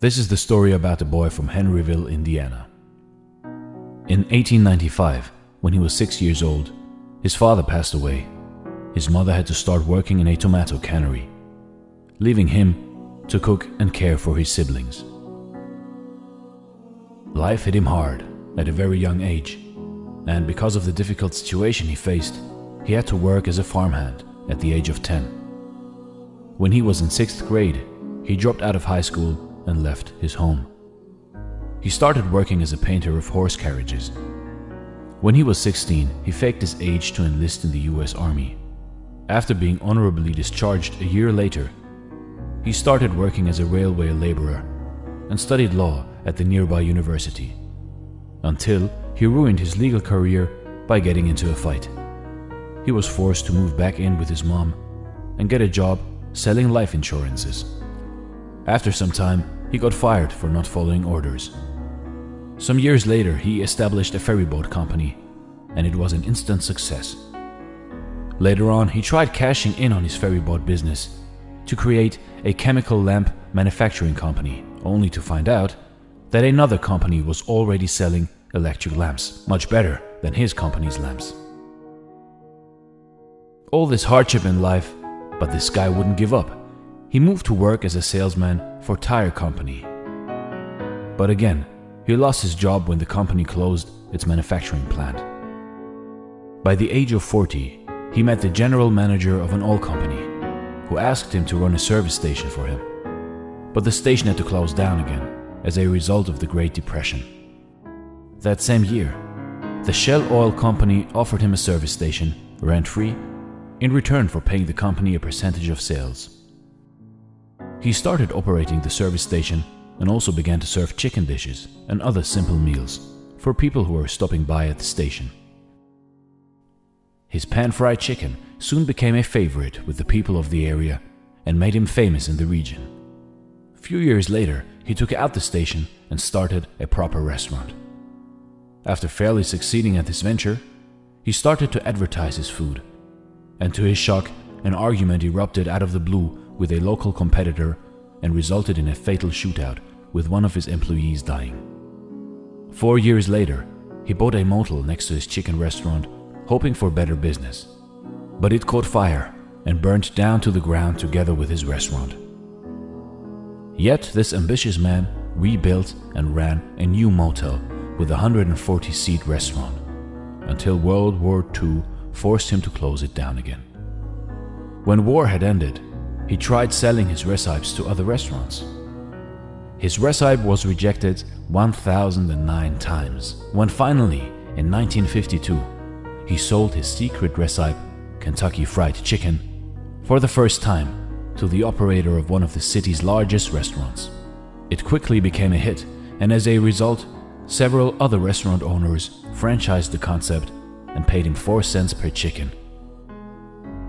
This is the story about a boy from Henryville, Indiana. In 1895, when he was 6 years old, his father passed away. His mother had to start working in a tomato cannery, leaving him to cook and care for his siblings. Life hit him hard at a very young age, and because of the difficult situation he faced, he had to work as a farmhand at the age of 10. When he was in 6th grade, he dropped out of high school and left his home. He started working as a painter of horse carriages. When he was 16, he faked his age to enlist in the US Army. After being honorably discharged a year later, he started working as a railway laborer and studied law at the nearby university, until he ruined his legal career by getting into a fight. He was forced to move back in with his mom and get a job selling life insurances. After some time, he got fired for not following orders. Some years later, he established a ferryboat company, and it was an instant success. Later on, he tried cashing in on his ferryboat business to create a chemical lamp manufacturing company, only to find out that another company was already selling electric lamps, much better than his company's lamps. All this hardship in life, but this guy wouldn't give up. He moved to work as a salesman for a tire company. But again, he lost his job when the company closed its manufacturing plant. By the age of 40, he met the general manager of an oil company, who asked him to run a service station for him. But the station had to close down again as a result of the Great Depression. That same year, the Shell Oil Company offered him a service station, rent-free, in return for paying the company a percentage of sales. He started operating the service station and also began to serve chicken dishes and other simple meals for people who were stopping by at the station. His pan-fried chicken soon became a favorite with the people of the area and made him famous in the region. A few years later, he took out the station and started a proper restaurant. After fairly succeeding at this venture, he started to advertise his food, and to his shock, an argument erupted out of the blue with a local competitor and resulted in a fatal shootout with one of his employees dying. 4 years later, he bought a motel next to his chicken restaurant, hoping for better business. But it caught fire and burned down to the ground together with his restaurant. Yet this ambitious man rebuilt and ran a new motel with a 140-seat restaurant until World War II forced him to close it down again. When war had ended, he tried selling his recipes to other restaurants. His recipe was rejected 1,009 times, when finally, in 1952, he sold his secret recipe, Kentucky Fried Chicken, for the first time to the operator of one of the city's largest restaurants. It quickly became a hit, and as a result, several other restaurant owners franchised the concept and paid him 4 cents per chicken.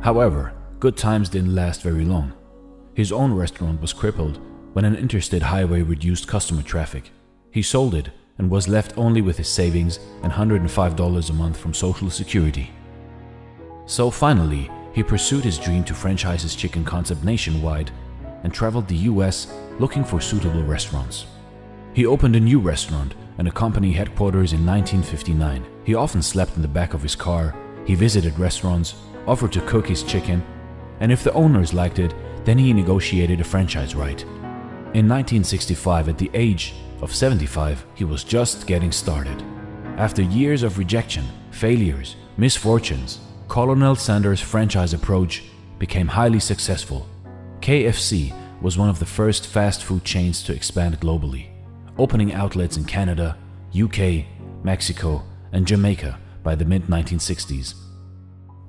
However, good times didn't last very long. His own restaurant was crippled when an interstate highway reduced customer traffic. He sold it and was left only with his savings and $105 a month from Social Security. So finally, he pursued his dream to franchise his chicken concept nationwide and traveled the US looking for suitable restaurants. He opened a new restaurant and a company headquarters in 1959. He often slept in the back of his car, he visited restaurants, offered to cook his chicken, and if the owners liked it, then he negotiated a franchise right. In 1965, at the age of 75, he was just getting started. After years of rejection, failures, misfortunes, Colonel Sanders' franchise approach became highly successful. KFC was one of the first fast food chains to expand globally, opening outlets in Canada, UK, Mexico, and Jamaica by the mid-1960s.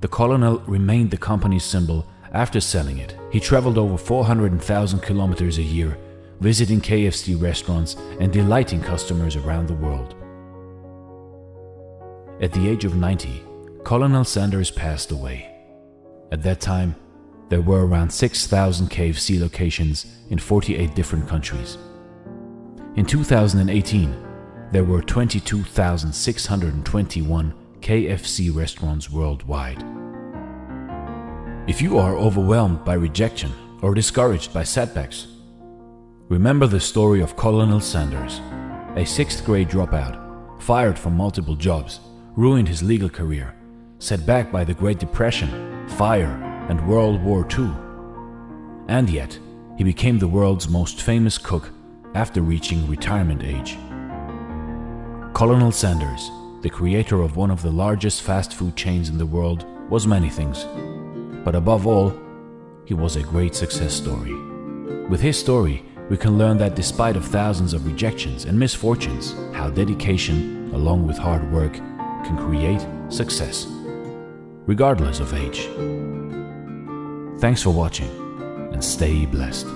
The Colonel remained the company's symbol after selling it. He traveled over 400,000 kilometers a year, visiting KFC restaurants and delighting customers around the world. At the age of 90, Colonel Sanders passed away. At that time, there were around 6,000 KFC locations in 48 different countries. In 2018, there were 22,621 KFC restaurants worldwide. If you are overwhelmed by rejection or discouraged by setbacks, Remember the story of Colonel Sanders, a 6th grade dropout, fired from multiple jobs, ruined his legal career, set back by the Great Depression, fire, and World War II. And yet, he became the world's most famous cook after reaching retirement age. Colonel Sanders, the creator of one of the largest fast food chains in the world, was many things. But above all, he was a great success story. With his story, we can learn that despite of thousands of rejections and misfortunes, how dedication, along with hard work, can create success, regardless of age. Thanks for watching, and stay blessed.